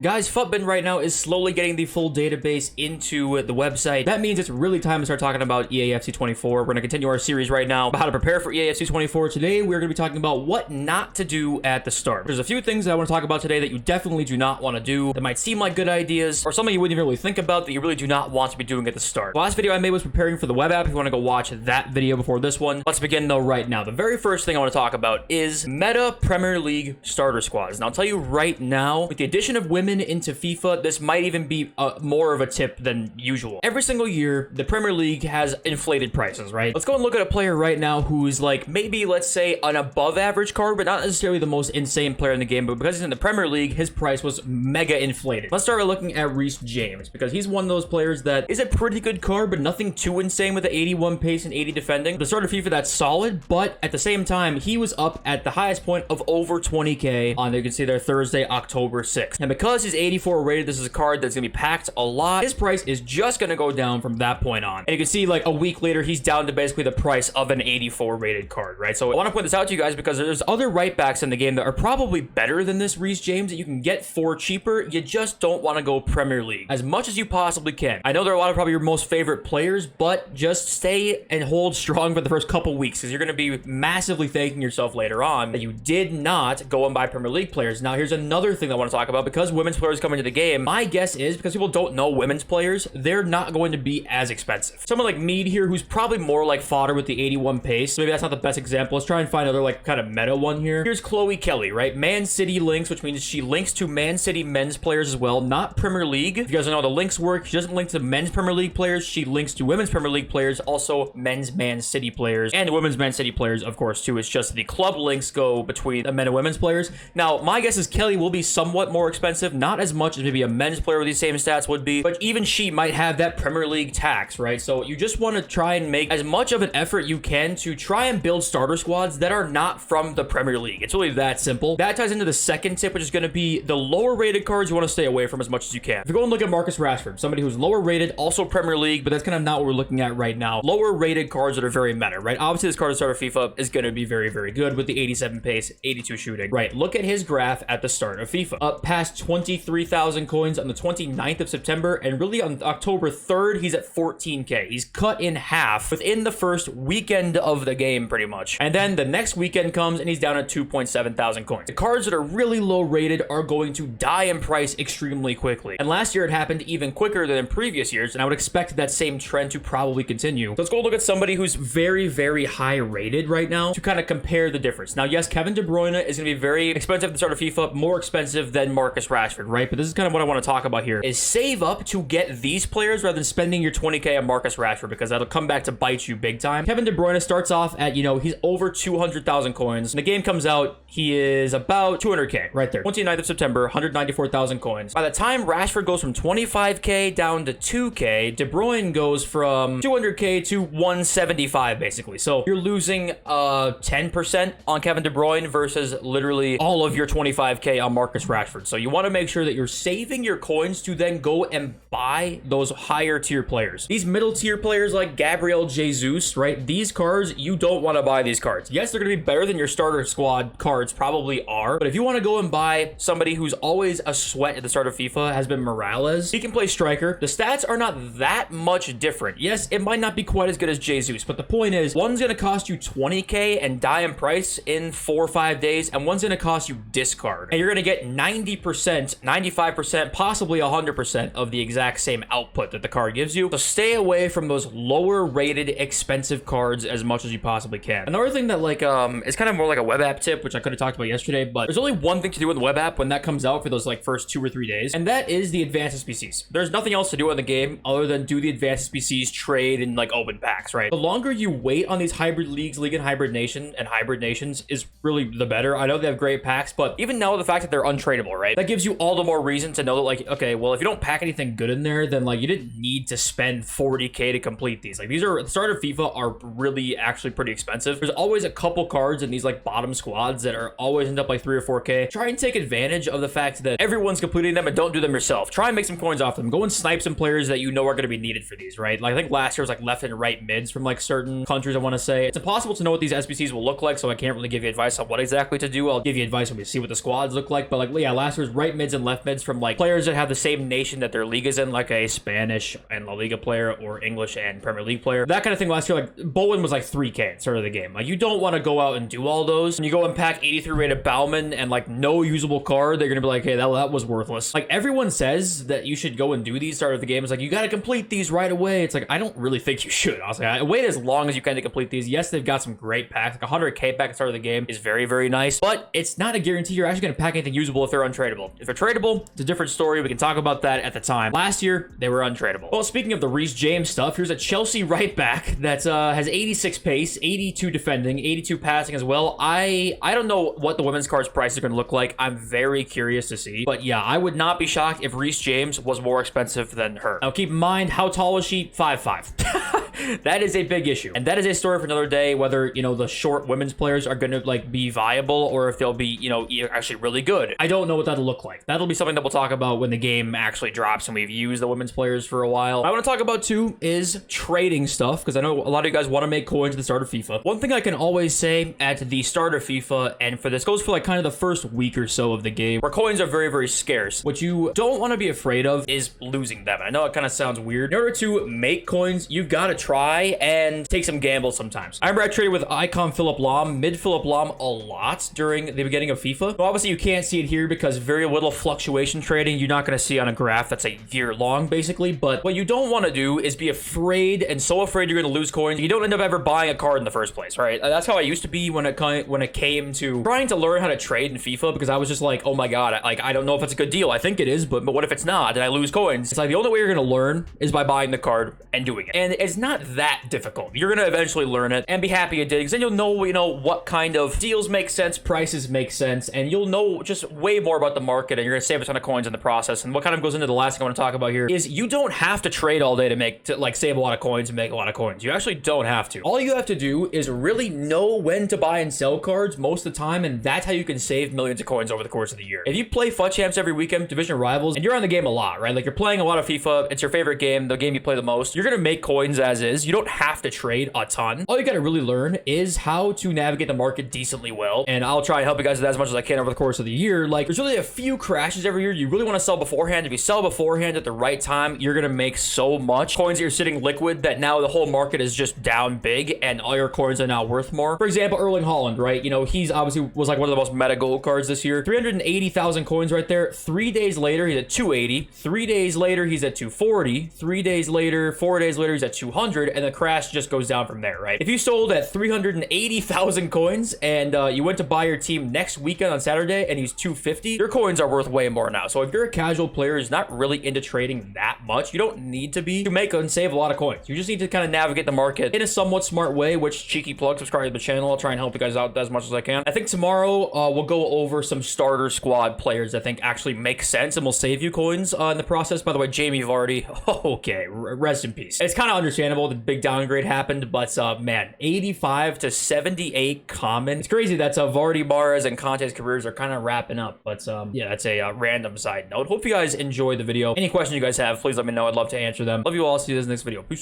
Guys, FUTBin right now is slowly getting the full database into the website. That means it's really time to start talking about EAFC 24. We're going to continue our series right now about how to prepare for EAFC 24. Today, we're going to be talking about what not to do at the start. There's a few things that I want to talk about today that you definitely do not want to do, that might seem like good ideas, or something you wouldn't even really think about that you really do not want to be doing at the start. The last video I made was preparing for the web app. If you want to go watch that video before this one, let's begin though right now. The very first thing I want to talk about is meta Premier League starter squads. And I'll tell you right now, with the addition of women into FIFA, this might even be more of a tip than usual. Every single year, the Premier League has inflated prices, right? Let's go and look at a player right now who's like maybe, let's say, an above average card, but not necessarily the most insane player in the game, but because he's in the Premier League, his price was mega inflated. Let's start by looking at Reece James, because he's one of those players that is a pretty good card, but nothing too insane with the 81 pace and 80 defending. The start of FIFA, that's solid, but at the same time, he was up at the highest point of over 20k on, you can see there, Thursday, October 6th. And because he's 84 rated, this is a card that's gonna be packed a lot. His price is just gonna go down from that point on. And you can see like a week later, he's down to basically the price of an 84 rated card, right? So I want to point this out to you guys because there's other right backs in the game that are probably better than this Reece James that you can get for cheaper. You just don't want to go Premier League as much as you possibly can. I know there are a lot of probably your most favorite players, but just stay and hold strong for the first couple weeks because you're going to be massively thanking yourself later on that you did not go and buy Premier League players. Now, here's another thing I want to talk about. Because women's players come into the game, my guess is, because people don't know women's players, they're not going to be as expensive. Someone like Mead here, who's probably more like fodder with the 81 pace. Maybe that's not the best example. Let's try and find another like kind of meta one here. Here's Chloe Kelly, right? Man City links, which means she links to Man City men's players as well, not Premier League. If you guys don't know how the links work, she doesn't link to men's Premier League players. She links to women's Premier League players, also men's Man City players, and women's Man City players, of course, too. It's just the club links go between the men and women's players. Now, my guess is Kelly will be somewhat more expensive, not as much as maybe a men's player with these same stats would be, but even she might have that Premier League tax, right? So you just want to try and make as much of an effort you can to try and build starter squads that are not from the Premier League. It's really that simple. That ties into the second tip, which is going to be the lower rated cards you want to stay away from as much as you can. If you go and look at Marcus Rashford, somebody who's lower rated, also Premier League, but that's kind of not what we're looking at right now. Lower rated cards that are very meta, right? Obviously, this card at start of FIFA is going to be very, very good with the 87 pace, 82 shooting, right? Look at his graph at the start of FIFA. Up past 23,000 coins on the 29th of September, and really on October 3rd, he's at 14k. He's cut in half within the first weekend of the game, pretty much. And then the next weekend comes, and he's down at 2.7 thousand coins. The cards that are really low rated are going to die in price extremely quickly. And last year, it happened even quicker than in previous years, and I would expect that same trend to probably continue. So let's go look at somebody who's very, very high rated right now to kind of compare the difference. Now, yes, Kevin De Bruyne is going to be very expensive at the start of FIFA, more expensive than Marcus Rashford, right? But this is kind of what I want to talk about here, is save up to get these players rather than spending your 20k on Marcus Rashford, because that'll come back to bite you big time. Kevin De Bruyne starts off at, you know, he's over 200,000 coins. When the game comes out, he is about 200k right there. 29th of September, 194,000 coins. By the time Rashford goes from 25k down to 2k, De Bruyne goes from 200k to 175 basically. So you're losing 10% on Kevin De Bruyne versus literally all of your 25k on Marcus Rashford. So you want to make sure that you're saving your coins to then go and buy those higher tier players. These middle tier players like Gabriel Jesus, right? These cards, you don't want to buy these cards. Yes, they're going to be better than your starter squad cards probably are, but if you want to go and buy somebody who's always a sweat at the start of FIFA, has been Morales. He can play striker. The stats are not that much different. Yes, it might not be quite as good as Jesus, but the point is, one's going to cost you 20k and die in price in 4 or 5 days, and one's going to cost you discard. And you're going to get 90%, 95%, possibly 100% of the exact same output that the card gives you. So stay away from those lower rated expensive cards as much as you possibly can. Another thing that like is kind of more like a web app tip, which I could have talked about yesterday, but there's only one thing to do in the web app when that comes out for those like first 2 or 3 days, and that is the advanced SBCs. There's nothing else to do in the game other than do the advanced SBCs, trade, and like open packs, right? The longer you wait on these hybrid leagues, League and Hybrid Nation and Hybrid Nations is really the better. I know they have great packs, but even now the fact that they're untradeable, right? That gives you all the more reason to know that like, okay, well, if you don't pack anything good in there, then like you didn't need to spend 40k to complete these. Like these are, at the start of FIFA are really actually pretty expensive. There's always a couple cards in these like bottom squads that are always end up like 3 or 4k. Try and take advantage of the fact that everyone's completing them and don't do them yourself. Try and make some coins off them. Go and snipe some players that you know are going to be needed for these, right? Like I think last year was like left and right mids from like certain countries, I want to say. It's impossible to know what these SBCs will look like, so I can't really give you advice on what exactly to do. I'll give you advice when we see what the squads look like, but like, yeah, last year's right mid mids and left mids from like players that have the same nation that their league is in, like a Spanish and La Liga player or English and Premier League player. That kind of thing last year, like Bowen was like 3K at the start of the game. Like you don't want to go out and do all those. When you go and pack 83 rated Bauman and like no usable card, they're going to be like, hey, that was worthless. Like everyone says that you should go and do these start of the game. It's like, you got to complete these right away. It's like, I don't really think you should. Honestly, I wait as long as you can to complete these. Yes, they've got some great packs. Like 100K pack at the start of the game is very, very nice, but it's not a guarantee you're actually going to pack anything usable if they're untradeable. If they're tradable, it's a different story. We can talk about that at the time. Last year, they were untradeable. Well, speaking of the Reece James stuff, here's a Chelsea right back that has 86 pace, 82 defending, 82 passing as well. I don't know what the women's cards price is going to look like. I'm very curious to see, but yeah, I would not be shocked if Reece James was more expensive than her. Now keep in mind, how tall is she? 5'5". That is a big issue, and that is a story for another day, whether, you know, the short women's players are going to like be viable or if they'll be, you know, actually really good. I don't know what that'll look like. That'll be something that we'll talk about when the game actually drops and we've used the women's players for a while. What I want to talk about too is trading stuff, because I know a lot of you guys want to make coins at the start of FIFA. One thing I can always say at the start of FIFA, and for this goes for like kind of the first week or so of the game, where coins are very, very scarce. What you don't want to be afraid of is losing them. I know it kind of sounds weird. In order to make coins, you've got to try and take some gambles sometimes. I remember I traded with Icon Philip Lahm, mid Philip Lahm a lot during the beginning of FIFA. Well, obviously you can't see it here because very little fluctuation trading you're not going to see on a graph that's a year long basically, but what you don't want to do is be afraid and so afraid you're going to lose coins you don't end up ever buying a card in the first place, right? That's how I used to be when it came to trying to learn how to trade in FIFA, because I was just like, oh my god, I don't know if it's a good deal. I think it is, but what if it's not and I lose coins? It's like the only way you're going to learn is by buying the card and doing it, and it's not that difficult. You're going to eventually learn it and be happy you did, because then you'll know, you know, what kind of deals make sense, prices make sense, and you'll know just way more about the market, and you're going to save a ton of coins in the process. And what kind of goes into the last thing I want to talk about here is you don't have to trade all day to save a lot of coins and make a lot of coins. You actually don't have to. All you have to do is really know when to buy and sell cards most of the time, and that's how you can save millions of coins over the course of the year. If you play FUT Champs every weekend, Division Rivals, and you're on the game a lot, right? Like you're playing a lot of FIFA, it's your favorite game, the game you play the most, you're going to make coins as is. You don't have to trade a ton. All you got to really learn is how to navigate the market decently well, and I'll try and help you guys with that as much as I can over the course of the year. Like there's really a few crashes every year. You really want to sell beforehand. If you sell beforehand at the right time, you're going to make so much coins that you're sitting liquid that now the whole market is just down big and all your coins are now worth more. For example, Erling Haaland, right? You know, he's obviously was like one of the most meta gold cards this year. 380,000 coins right there. 3 days later, he's at 280. 3 days later, he's at 240. 3 days later, 4 days later, he's at 200, and the crash just goes down from there, right? If you sold at 380,000 coins and you went to buy your team next weekend on Saturday and he's 250, your coins are worth way more now. So if you're a casual player who's not really into trading that much, you don't need to be to make and save a lot of coins. You just need to kind of navigate the market in a somewhat smart way, which, cheeky plug, subscribe to the channel. I'll try and help you guys out as much as I can. I think tomorrow we'll go over some starter squad players I think actually make sense and will save you coins in the process. By the way, Jamie Vardy, okay, rest in peace. It's kind of understandable the big downgrade happened, but man, 85 to 78 common. It's crazy that Vardy, Mahrez, and Conte's careers are kind of wrapping up, but yeah, that's a random side note. Hope you guys enjoyed the video. Any questions you guys have, please let me know. I'd love to answer them. Love you all. See you guys in the next video. Peace.